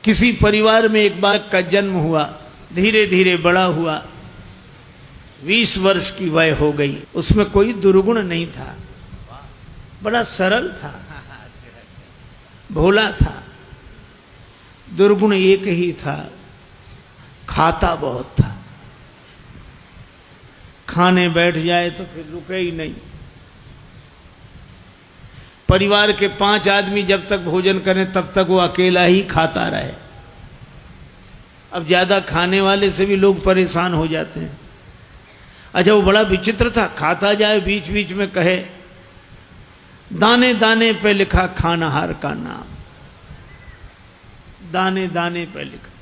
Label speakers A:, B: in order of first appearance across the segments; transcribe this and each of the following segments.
A: किसी परिवार में एक बालक का जन्म हुआ, धीरे धीरे बड़ा हुआ, 20 वर्ष की वय हो गई। उसमें कोई दुर्गुण नहीं था, बड़ा सरल था, भोला था। दुर्गुण एक ही था, खाता बहुत था। खाने बैठ जाए तो फिर रुके ही नहीं। परिवार के 5 आदमी जब तक भोजन करें तब तक वो अकेला ही खाता रहे। अब ज्यादा खाने वाले से भी लोग परेशान हो जाते हैं। अच्छा, वो बड़ा विचित्र था, खाता जाए बीच बीच में कहे दाने दाने पे लिखा खानाहार का नाम, दाने दाने पे लिखा।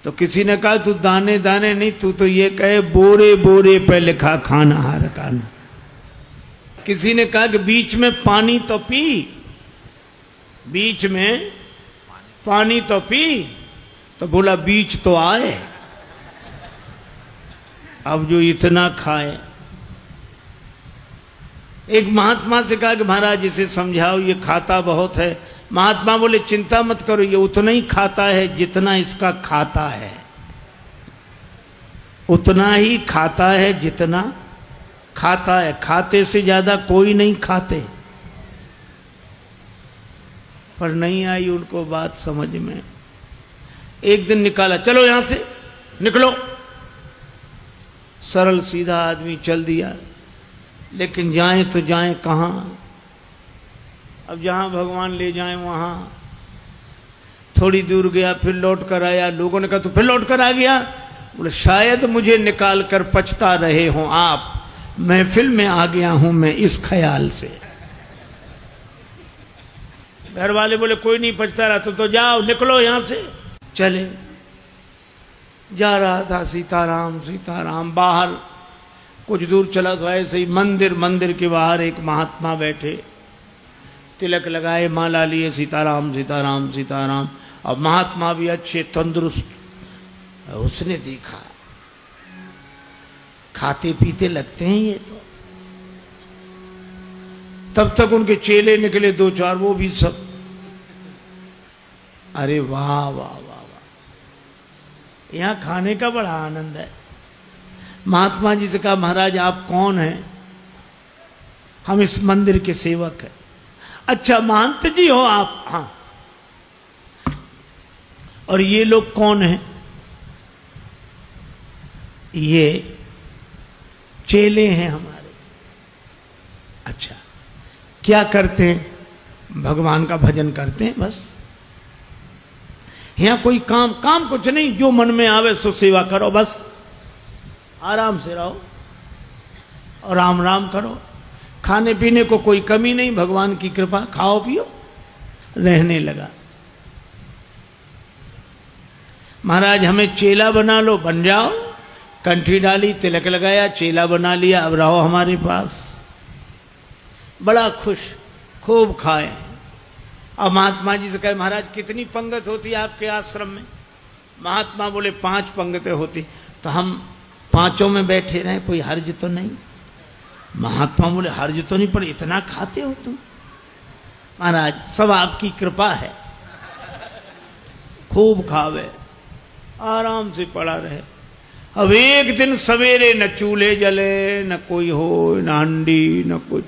A: तो किसी ने कहा तू दाने दाने नहीं, तू तो ये कहे बोरे बोरे पे लिखा खानाहार का नाम। किसी ने कहा कि बीच में पानी तो पी, बीच में पानी तो पी, तो बोला बीच तो आए। अब जो इतना खाए। एक महात्मा से कहा कि महाराज इसे समझाओ, ये खाता बहुत है। महात्मा बोले चिंता मत करो, ये उतना ही खाता है जितना इसका खाता है, उतना ही खाता है जितना खाता है। खाते से ज्यादा कोई नहीं खाते। पर नहीं आई उनको बात समझ में। एक दिन निकाला, चलो यहां से निकलो। सरल सीधा आदमी चल दिया, लेकिन जाए तो जाए कहां? अब जहां भगवान ले जाए वहां। थोड़ी दूर गया, फिर लौट कर आया। लोगों ने कहा तू फिर लौट कर आ गया? बोले शायद मुझे निकाल कर पछता रहे हो आप, महफिल में आ गया हूं मैं इस ख्याल से। घर वाले बोले कोई नहीं पछता रहा, तो जाओ निकलो यहां से। चले, जा रहा था सीताराम सीताराम। बाहर कुछ दूर चला तो ऐसे ही मंदिर के बाहर एक महात्मा बैठे, तिलक लगाए, माला लिए, सीताराम सीताराम सीताराम। और महात्मा भी अच्छे तंदुरुस्त। उसने देखा खाते पीते लगते हैं ये तो। तब तक उनके चेले निकले 2-4, वो भी सब। अरे वाह वाह वाह वाह, यहां खाने का बड़ा आनंद है। महात्मा जी से कहा महाराज आप कौन हैं? हम इस मंदिर के सेवक हैं। अच्छा महंत जी हो आप? हाँ। और ये लोग कौन हैं? ये चेले हैं हमारे। अच्छा, क्या करते हैं? भगवान का भजन करते हैं बस। यहां कोई काम कुछ नहीं, जो मन में आवे सो सेवा करो बस। आराम से रहो और राम राम करो। खाने पीने को कोई कमी नहीं, भगवान की कृपा, खाओ पियो। रहने लगा। महाराज हमें चेला बना लो, बन जाओ। कंठी डाली, तिलक लगाया, चेला बना लिया, अब रहो हमारे पास। बड़ा खुश, खूब खाए। अब महात्मा जी से कहे महाराज कितनी पंगत होती है आपके आश्रम में? महात्मा बोले 5 पंगतें होती। तो हम 5 में बैठे रहे, कोई हर्ज तो नहीं? महात्मा बोले हर्ज तो नहीं, पर इतना खाते हो तुम? महाराज सब आपकी कृपा है। खूब खावे, आराम से पड़ा रहे। अब एक दिन सवेरे न चूल्हे जले, न कोई हो, न हंडी, न कुछ।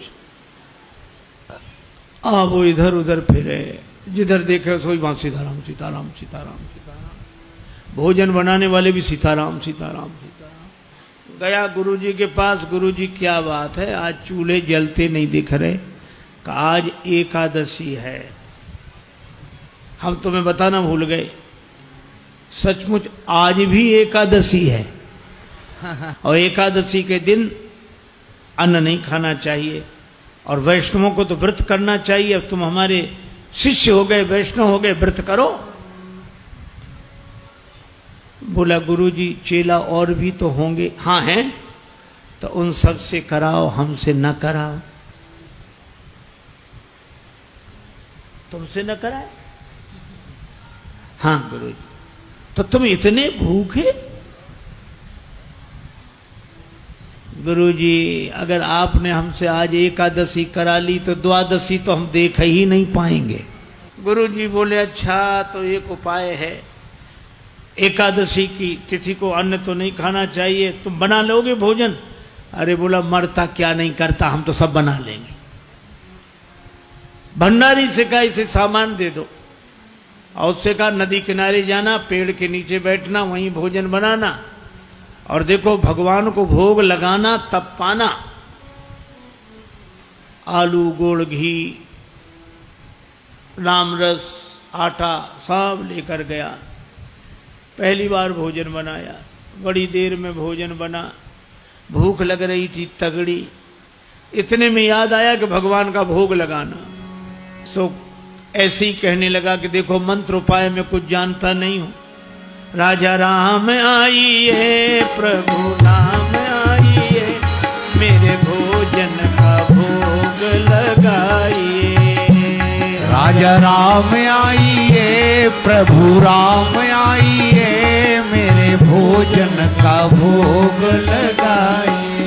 A: अब वो इधर उधर फिरे, जिधर देखे सोई वहां सीताराम सीताराम सीताराम सीताराम। भोजन बनाने वाले भी सीताराम सीताराम सीताराम। गया गुरुजी के पास, गुरुजी क्या बात है, आज चूल्हे जलते नहीं दिख रहे? आज एकादशी है। हम तुम्हें बताना भूल गए, सचमुच आज भी एकादशी है। और एकादशी के दिन अन्न नहीं खाना चाहिए, और वैष्णवों को तो व्रत करना चाहिए। अब तुम हमारे शिष्य हो गए, वैष्णव हो गए, व्रत करो। बोला गुरुजी चेला और भी तो होंगे? हाँ हैं। तो उन सब से कराओ, हमसे न कराओ। तुमसे न कराए? हाँ गुरुजी। तो तुम इतने भूखे? गुरुजी अगर आपने हमसे आज एकादशी करा ली तो द्वादशी तो हम देख ही नहीं पाएंगे। गुरु जी बोले अच्छा तो एक उपाय है, एकादशी की तिथि को अन्न तो नहीं खाना चाहिए, तुम बना लोगे भोजन? अरे बोला मरता क्या नहीं करता, हम तो सब बना लेंगे। भंडारी से कहा इसे सामान दे दो, और उससे कहा नदी किनारे जाना, पेड़ के नीचे बैठना, वहीं भोजन बनाना, और देखो भगवान को भोग लगाना तब पाना। आलू, गुड़, घी, रामरस, आटा सब लेकर गया। पहली बार भोजन बनाया, बड़ी देर में भोजन बना, भूख लग रही थी तगड़ी। इतने में याद आया कि भगवान का भोग लगाना। सो ऐसे ही कहने लगा कि देखो मंत्र उपाय में कुछ जानता नहीं हूं। राजा राम आइए, प्रभु नाम आइए, मेरे भोजन का भोग लगाइए।
B: राजा राम आइए, प्रभु राम आइए, मेरे भोजन का भोग लगाइए।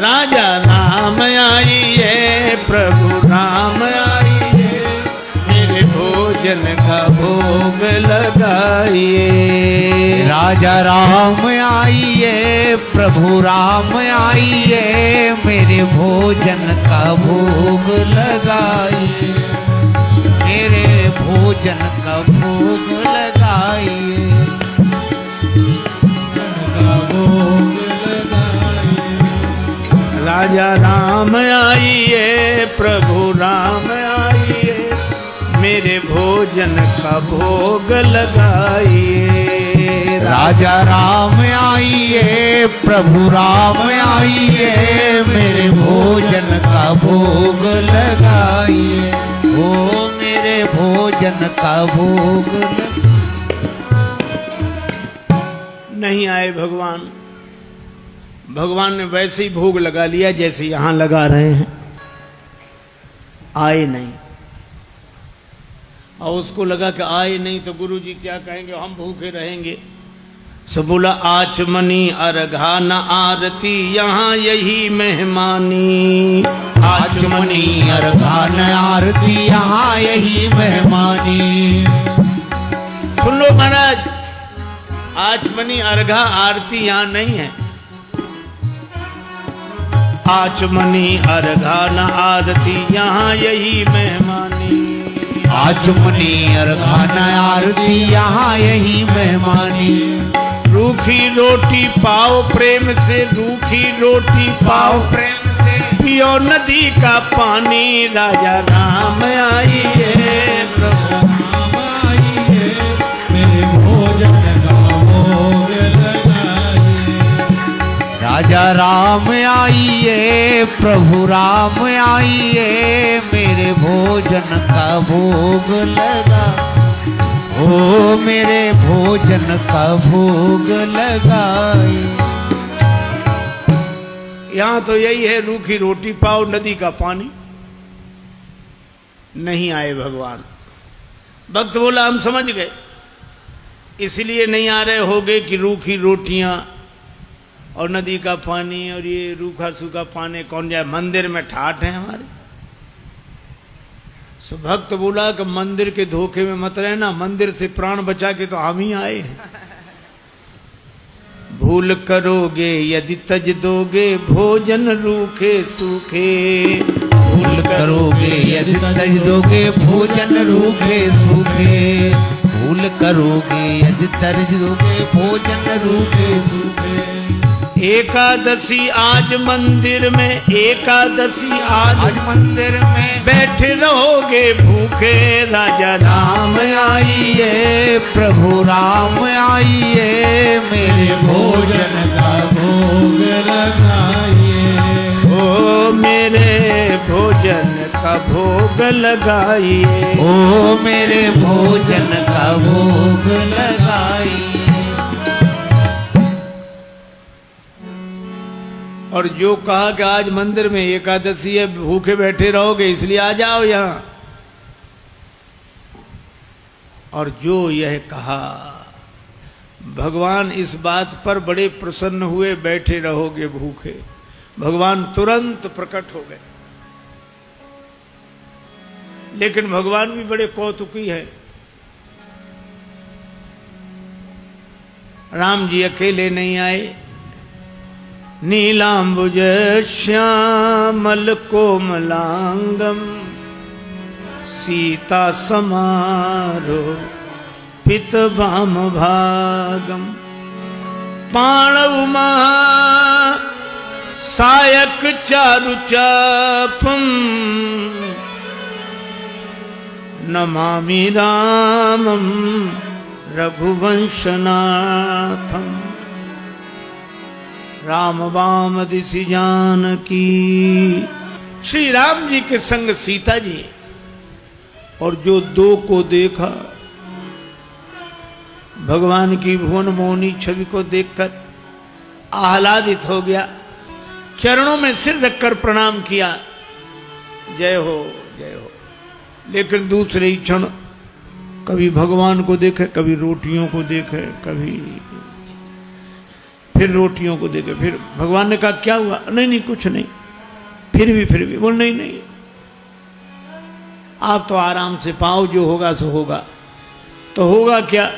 A: राजा राम आइए, प्रभु राम आइए, मेरे भोजन का भोग लगाइए।
B: राजा राम आइए, प्रभु राम आइए, मेरे भोजन का भोग लगाइए। मेरे भोजन का भोग लगाइए।
A: राजा राम आइए, प्रभु राम आइए, मेरे भोजन का भोग लगाइए।
B: राजा राम आइए, प्रभु राम आइए, मेरे भोजन का भोग लगाइए। ओ मेरे भोजन का भोग
A: नहीं आए भगवान। भगवान ने वैसे ही भोग लगा लिया जैसे यहां लगा रहे हैं, आए नहीं। और उसको लगा कि आए नहीं तो गुरु जी क्या कहेंगे, हम भूखे रहेंगे। सो बोला आचमनी अर्घा न आरती, यहाँ यही मेहमानी।
B: आचमनी अर्घा न आरती, यहाँ यही मेहमानी।
A: सुन लो महाराज, आचमनी अर्घा आरती यहाँ नहीं है। आचमनी अर्घा न आरती, यहाँ यही मेहमानी।
B: आचमनी अर्घा न आरती, यहाँ यही मेहमानी।
A: रूखी रोटी पाओ प्रेम से, रूखी रोटी पाओ
B: प्रेम से,
A: पियो नदी का पानी। राजा राम आइए, प्रभु राम आइए, मेरे भोजन का भोग लगाइए।
B: राजा राम आइए, प्रभु राम आइए, मेरे भोजन का भोग लगा। ओ मेरे भोजन का भोग लगाए।
A: यहां तो यही है, रूखी रोटी पाओ नदी का पानी। नहीं आए भगवान। भक्त बोला हम समझ गए, इसलिए नहीं आ रहे होगे कि रूखी रोटियां और नदी का पानी और ये रूखा सूखा पानी कौन जाए, मंदिर में ठाठ है हमारे। सो भक्त बोला कि मंदिर के धोखे में मत रहना, मंदिर से प्राण बचा के तो हम ही आए हैं। भूल करोगे यदि तज दोगे, भोजन रूखे सूखे।
B: भूल करोगे यदि तज दोगे, भोजन रूखे सूखे। भूल करोगे यदि तज दोगे, भोजन रूखे सूखे।
A: एकादशी आज मंदिर में, एकादशी आज
B: मंदिर में,
A: बैठे रहोगे भूखे। राजा राम
B: आइए, प्रभु राम आइए, मेरे भोजन का भोग लगाइए।
A: ओ मेरे भोजन का भोग लगाइए।
B: ओ मेरे भोजन का भोग लगाइए।
A: और जो कहा कि आज मंदिर में एकादशी है, भूखे बैठे रहोगे इसलिए आ जाओ यहां, और जो यह कहा, भगवान इस बात पर बड़े प्रसन्न हुए, बैठे रहोगे भूखे। भगवान तुरंत प्रकट हो गए। लेकिन भगवान भी बड़े कौतुकी है। राम जी अकेले नहीं आए, नीलांबुज श्यामल कोमलांगम सीता समारो पित भाम भागम पाणव महा सायक चारु चापम नमामि रामम रघुवंशनाथम। राम वाम दिशि जानकी, श्री राम जी के संग सीता जी, और जो दो को देखा, भगवान की भुवन मोहनी छवि को देखकर आह्लादित हो गया, चरणों में सिर रखकर प्रणाम किया, जय हो जय हो। लेकिन दूसरे ही क्षण कभी भगवान को देखे, कभी रोटियों को देखे, कभी फिर रोटियों को देखे। फिर भगवान ने कहा क्या हुआ? नहीं नहीं कुछ नहीं। फिर भी बोल नहीं नहीं, आप तो आराम से पाओ, जो होगा सो होगा। तो होगा क्या?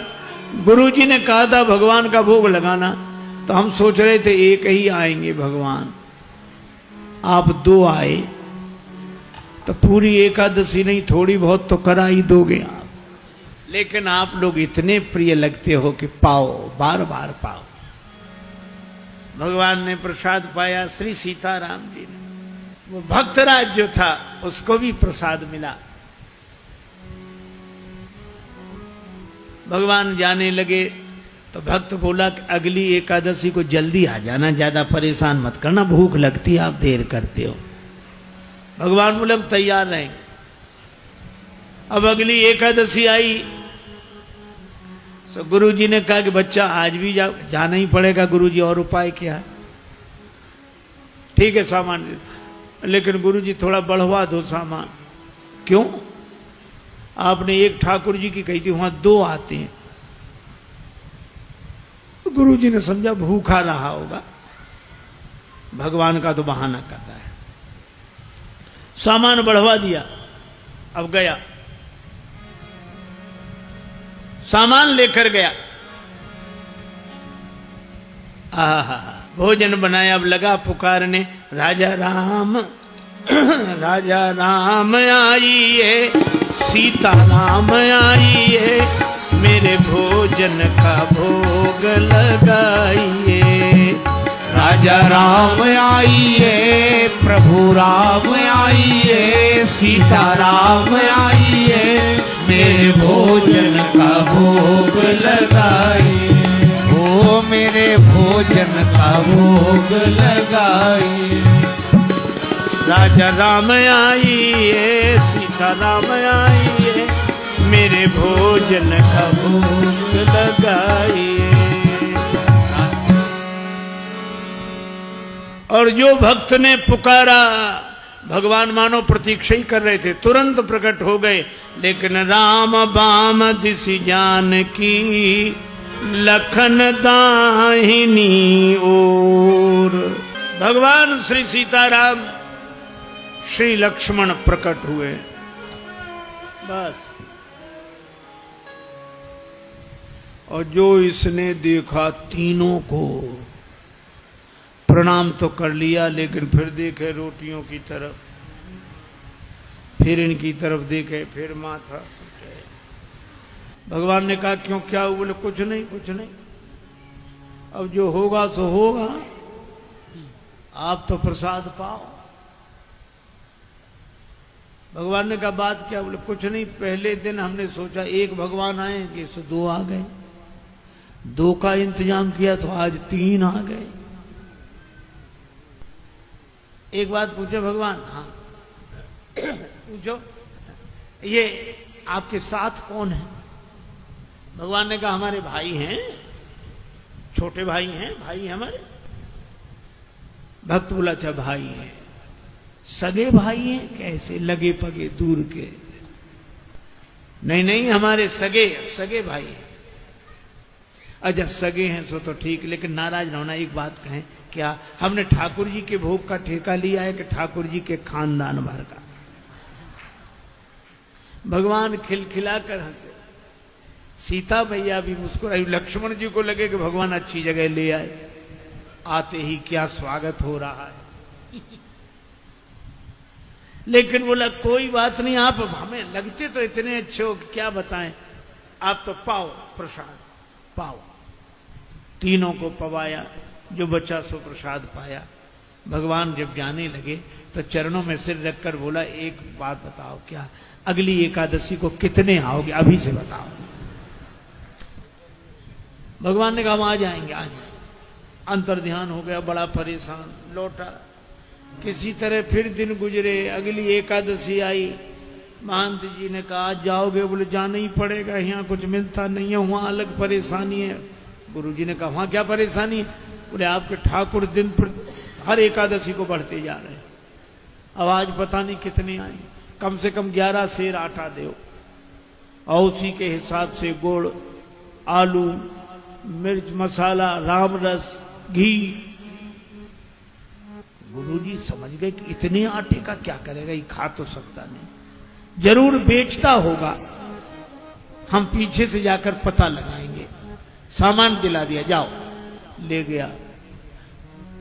A: गुरुजी ने कहा था भगवान का भोग लगाना, तो हम सोच रहे थे एक ही आएंगे भगवान, आप दो आए तो पूरी एकादशी नहीं थोड़ी बहुत तो करा ही दोगे आप। लेकिन आप लोग इतने प्रिय लगते हो कि पाओ, बार बार पाओ। भगवान ने प्रसाद पाया, श्री सीताराम जी ने। वो भक्तराज जो था उसको भी प्रसाद मिला। भगवान जाने लगे तो भक्त बोला कि अगली एकादशी को जल्दी आ जाना, ज्यादा परेशान मत करना, भूख लगती है, आप देर करते हो। भगवान बोले हम तैयार रहेंगे। अब अगली एकादशी आई तो गुरुजी ने कहा कि बच्चा आज भी जाना ही पड़ेगा। गुरुजी और उपाय क्या है? ठीक है सामान, लेकिन गुरुजी थोड़ा बढ़वा दो सामान। क्यों? आपने एक ठाकुर जी की कही थी, वहां दो आते हैं। गुरुजी ने समझा भूखा रहा होगा, भगवान का तो बहाना कर रहा है। सामान बढ़वा दिया। अब गया, सामान लेकर गया, भोजन बनाया। अब लगा पुकारने, राजा राम राजा राम आइए, सीता राम आइए, मेरे भोजन का भोग लगाइए।
B: राजा राम आइए, प्रभु राम आइए, सीता राम आइए, मेरे भोजन का भोग लगाइए। हो मेरे भोजन का भोग लगाइए।
A: राजा राम आइए, सीता राम आइए, मेरे भोजन का भोग लगाइए। और जो भक्त ने पुकारा, भगवान मानो प्रतीक्षा ही कर रहे थे, तुरंत प्रकट हो गए। लेकिन राम बाम दिशि जानकी, लखन दाहिनी ओर। भगवान श्री सीताराम, श्री लक्ष्मण प्रकट हुए। बस। और जो इसने देखा, तीनों को प्रणाम तो कर लिया, लेकिन फिर देखे रोटियों की तरफ, फिर इनकी तरफ देखे, फिर माथा। भगवान ने कहा क्यों, क्या हुआ? बोले कुछ नहीं कुछ नहीं, अब जो होगा सो होगा, आप तो प्रसाद पाओ। भगवान ने कहा बात क्या? बोले कुछ नहीं, पहले दिन हमने सोचा एक भगवान आएंगे, सो दो आ गए, दो का इंतजाम किया तो आज तीन आ गए। एक बात पूछे भगवान? हाँ पूछो, ये आपके साथ कौन है? भगवान ने कहा हमारे भाई हैं, छोटे भाई हैं, भाई हमारे। भक्त बोला अच्छा भाई हैं, सगे भाई हैं? कैसे? लगे पगे दूर के? नहीं नहीं, हमारे सगे सगे भाई हैं। अच्छा सगे हैं सो तो ठीक, लेकिन नाराज ना होना, एक बात कहें, क्या हमने ठाकुर जी के भोग का ठेका लिया है कि ठाकुर जी के खानदान भर का? भगवान खिलखिला कर हंसे, सीता मैया भी मुस्कुराई। लक्ष्मण जी को लगे कि भगवान अच्छी जगह ले आए, आते ही क्या स्वागत हो रहा है। लेकिन बोला कोई बात नहीं, आप हमें लगते तो इतने अच्छे हो कि क्या बताएं, आप तो पाओ प्रसाद पाओ। तीनों को पवाया, जो बचा सो प्रसाद पाया। भगवान जब जाने लगे तो चरणों में सिर रखकर बोला एक बात बताओ, क्या अगली एकादशी को कितने आओगे, अभी से बताओ। भगवान ने कहा हम आ जाएंगे, आ जाएंगे। अंतर ध्यान हो गया, बड़ा परेशान लौटा। किसी तरह फिर दिन गुजरे, अगली एकादशी आई। महंत जी ने कहा आज जाओगे, बोले जाना ही पड़ेगा, यहाँ कुछ मिलता नहीं है, वहां अलग परेशानी है। गुरु जी ने कहा वहां क्या परेशानी है, बोले आपके ठाकुर दिन पर हर एकादशी को बढ़ते जा रहे हैं, अब आज पता नहीं कितने आए, कम से कम 11 सेर आटा दो, और उसी के हिसाब से गुड़, आलू, मिर्च मसाला, राम रस, घी। गुरुजी समझ गए कि इतने आटे का क्या करेगा, ये खा तो सकता नहीं, जरूर बेचता होगा, हम पीछे से जाकर पता लगाएंगे। सामान दिला दिया, जाओ। ले गया,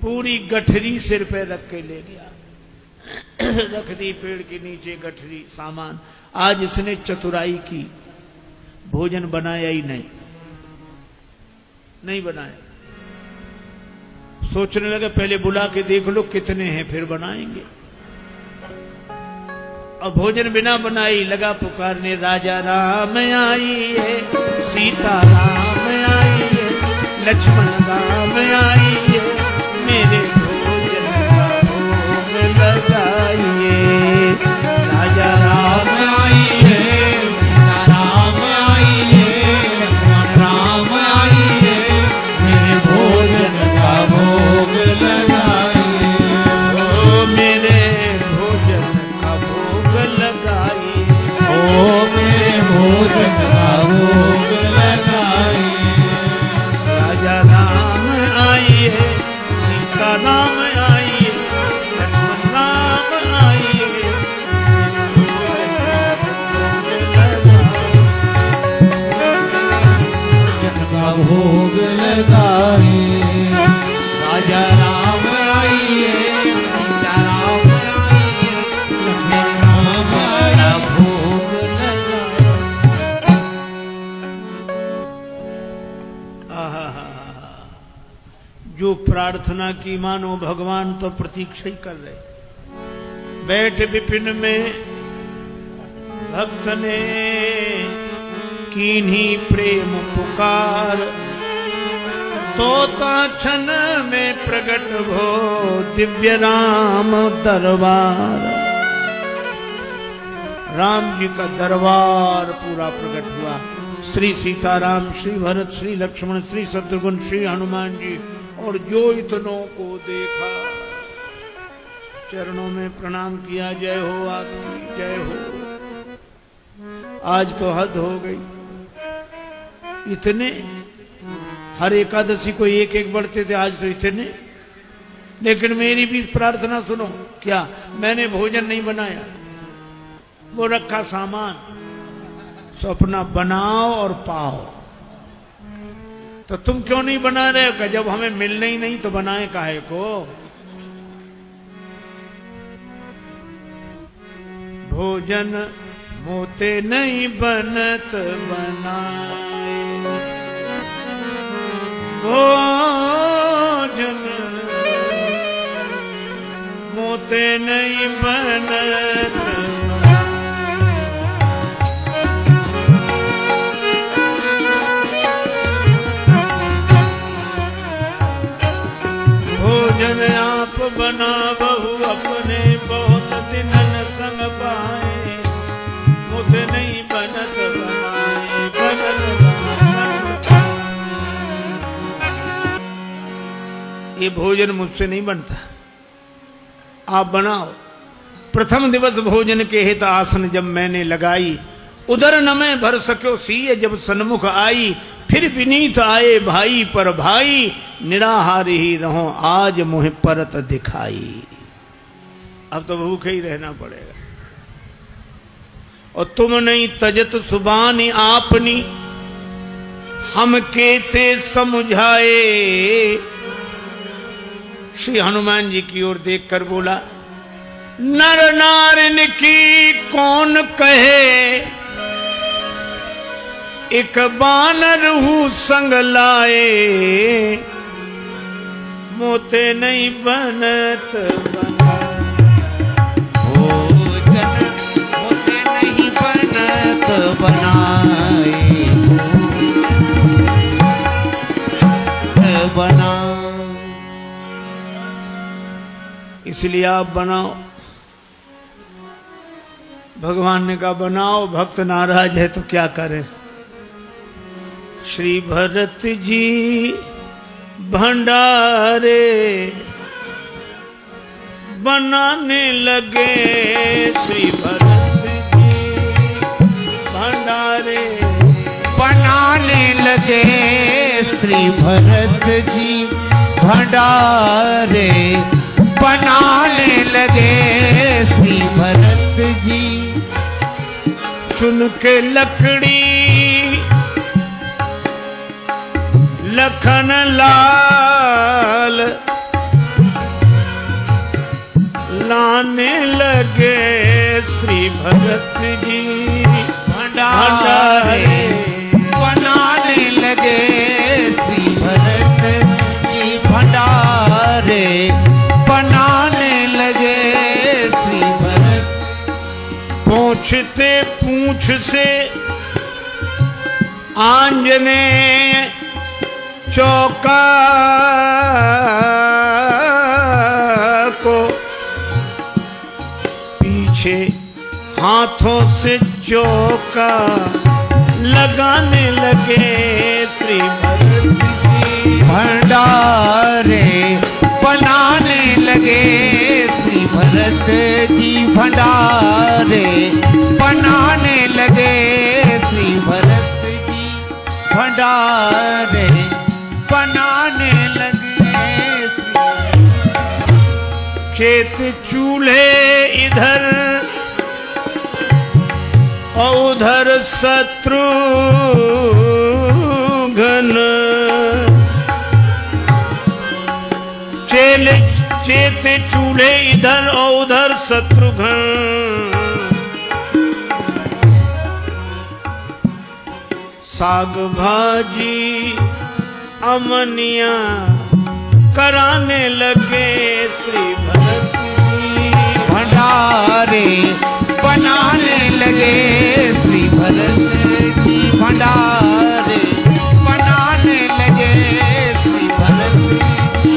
A: पूरी गठरी सिर पे रख के ले गया, रख दी पेड़ के नीचे गठरी, सामान। आज इसने चतुराई की, भोजन बनाया ही नहीं बनाया। सोचने लगे पहले बुला के देख लो कितने हैं, फिर बनाएंगे। और भोजन बिना बनाई लगा पुकारने, राजा राम आइए, सीता राम आइए, लक्ष्मण राम आइए, मेरे भोजन का भोग लगाइए। राजा राम आइए, सीता राम आइए, लक्ष्मण राम आइए, मेरे भोजन का भोग लगाइए। ओ मेरे भोजन का भोग लगाइए,
B: ओ मेरे भोजन का भोग लगाइए।
A: राजा राम आइए, सीता राम आइए, लक्ष्मण राम आइए,
B: भोजन का भोग लगाइए। राजा राम आइए, सीता राम आइए, लक्ष्मण राम आइए, भोग लगाइए।
A: आहा, जो प्रार्थना की मानो भगवान तो प्रतीक्षा ही कर रहे। बैठ विपिन में भक्त ने कीन्ही प्रेम पुकार, तोता क्षण में प्रकट हो दिव्य राम दरबार। राम जी का दरबार पूरा प्रकट हुआ। श्री सीताराम, श्री भरत, श्री लक्ष्मण, श्री शत्रुघ्न, श्री हनुमान जी, और जो इतनों को देखा चरणों में प्रणाम किया। जय हो आपकी, जय हो। आज तो हद हो गई, इतने हर एकादशी को एक एक बढ़ते थे, आज तो इतने। लेकिन मेरी भी प्रार्थना सुनो, क्या मैंने भोजन नहीं बनाया, वो रखा सामान, सो अपना बनाओ और पाओ। तो तुम क्यों नहीं बना रहे हो, जब हमें मिलने ही नहीं तो बनाए काहे को। भोजन मोते नहीं बनत बनाए, भोजन मोते नहीं बनत। भोजन आप बना बहु अपने, बहुत दिनन संग पाए, मुझ नहीं बनत बनाए, बनत बनाए। ये भोजन मुझसे नहीं बनता, आप बनाओ। प्रथम दिवस भोजन के हित आसन जब मैंने लगाई, उधर न मैं भर सक्यो सीय जब सन्मुख आई। फिर विनीत आए भाई पर भाई, निराहार ही रहो आज मुझे परत दिखाई। अब तो भूखे ही रहना पड़ेगा। और तुम नहीं तजत सुबानी आपनी, हम केते समझाए। श्री हनुमान जी की ओर देखकर बोला, नर नारिन की कौन कहे, एक बानर हूं संग लाए। मोते नहीं बनत बना,
B: भोजन मोते नहीं बनत बनाए। बना
A: इसलिए आप बनाओ। भगवान ने कहा बनाओ, भक्त नाराज है तो क्या करें। श्री भरत जी भंडारे बनाने लगे, श्री भरत जी भंडारे
B: बनाने लगे। श्री भरत जी भंडारे बनाने लगे। श्री भरत जी
A: चुन के लकड़ी लखन लाल लाने लगे। श्री भरत जी
B: भंडारे बनाने लगे। श्री भरत जी भंडारे बनाने लगे। श्री भरत
A: पूछते पूछ से आंजनेय चौका को, पीछे हाथों से चौका लगाने लगे। श्री भरत जी
B: भंडारे बनाने लगे। श्री भरत जी भंडारे बनाने लगे। श्री भरत जी भंडारे बनाने लगे।
A: चेत चूल्हे इधर और उधर शत्रुघ्न, चेत चूल्हे इधर और उधर शत्रुघ्न। साग भाजी अमनिया कराने लगे। श्री भरत जी
B: भंडारे बनाने लगे। श्री भरत जी भंडारे बनाने लगे। श्री भरत जी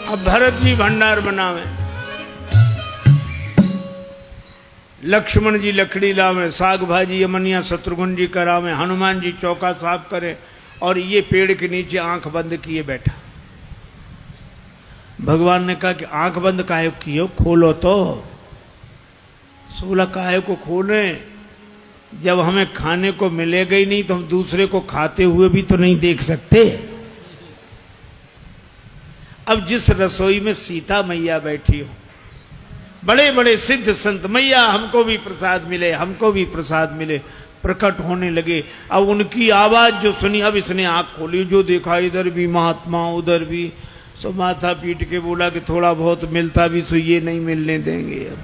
A: अब भरत जी भंडार बनावे, लक्ष्मण जी लकड़ी लावे, साग भाजी अमनिया शत्रुघ्न जी करावे, हनुमान जी चौका साफ करे, और ये पेड़ के नीचे आंख बंद किए बैठा। भगवान ने कहा कि आंख बंद काहे किए, खोलो तो। सोला काहे को खोले, जब हमें खाने को मिलेगा ही नहीं तो हम दूसरे को खाते हुए भी तो नहीं देख सकते। अब जिस रसोई में सीता मैया बैठी हो, बड़े बड़े सिद्ध संत, मैया हमको भी प्रसाद मिले, हमको भी प्रसाद मिले, प्रकट होने लगे। अब उनकी आवाज जो सुनी, अब इसने आंख खोली, जो देखा इधर भी महात्मा उधर भी, सो माथा पीट के बोला कि थोड़ा बहुत मिलता भी सो ये नहीं मिलने देंगे। अब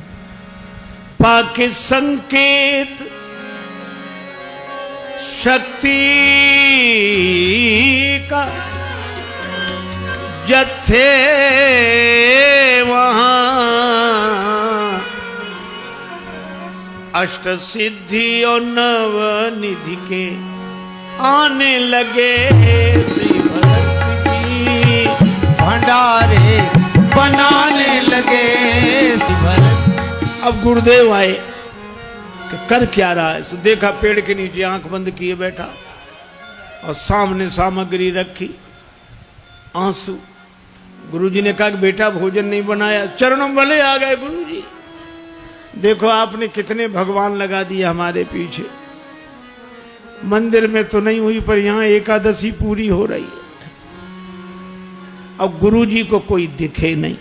A: पाके संकेत शक्ति का जत्थे वहां अष्ट सिद्धि और नव निधि के आने लगे। श्री भरत जी
B: भंडारे बनाने लगे। श्री भरत
A: अब गुरुदेव आए कि कर क्या रहा है। तो देखा पेड़ के नीचे आंख बंद किए बैठा और सामने सामग्री रखी, आंसू। गुरुजी ने कहा कि बेटा भोजन नहीं बनाया। चरणों वाले आ गए गुरुजी, देखो आपने कितने भगवान लगा दिए हमारे पीछे। मंदिर में तो नहीं हुई पर यहाँ एकादशी पूरी हो रही है। और गुरु जी को कोई दिखे नहीं।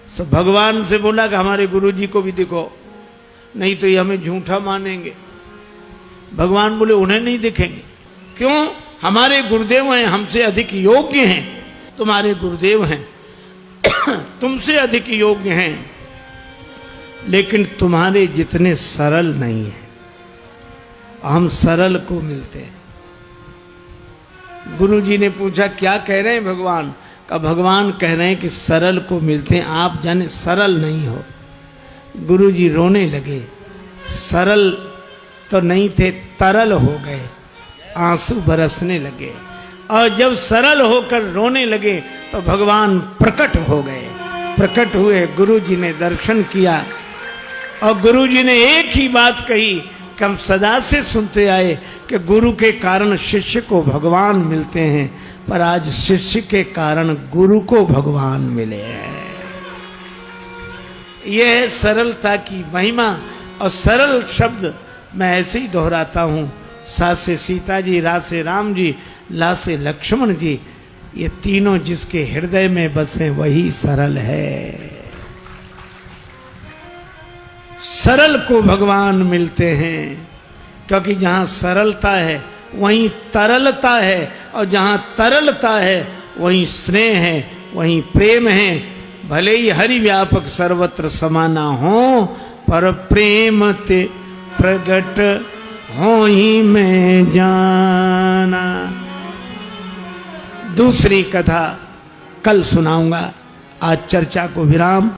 A: तो भगवान से बोला कि हमारे गुरु जी को भी दिखो, नहीं तो ये हमें झूठा मानेंगे। भगवान बोले उन्हें नहीं दिखेंगे। क्यों? हमारे गुरुदेव हैं, हमसे अधिक योग्य हैं। तुम्हारे गुरुदेव हैं तुमसे अधिक योग्य हैं, लेकिन तुम्हारे जितने सरल नहीं है। हम सरल को मिलते हैं। गुरु जी ने पूछा क्या कह रहे हैं भगवान? का भगवान कह रहे हैं कि सरल को मिलते हैं, आप जाने सरल नहीं हो। गुरु जी रोने लगे। सरल तो नहीं थे, तरल हो गए, आंसू बरसने लगे। और जब सरल होकर रोने लगे तो भगवान प्रकट हो गए। प्रकट हुए, गुरु जी ने दर्शन किया और गुरु जी ने एक ही बात कही कि हम सदा से सुनते आए कि गुरु के कारण शिष्य को भगवान मिलते हैं, पर आज शिष्य के कारण गुरु को भगवान मिले हैं। यह है सरलता की महिमा। और सरल शब्द मैं ऐसे ही दोहराता हूं। सा से सीता जी, रा से राम जी, ला से लक्ष्मण जी, ये तीनों जिसके हृदय में बसे वही सरल है। सरल को भगवान मिलते हैं, क्योंकि जहां सरलता है वहीं तरलता है, और जहां तरलता है वहीं स्नेह है, वहीं प्रेम है। भले ही हरि व्यापक सर्वत्र समाना हो, पर प्रेम ते प्रगट हो ही मैं जाना। दूसरी कथा कल सुनाऊंगा। आज चर्चा को विराम।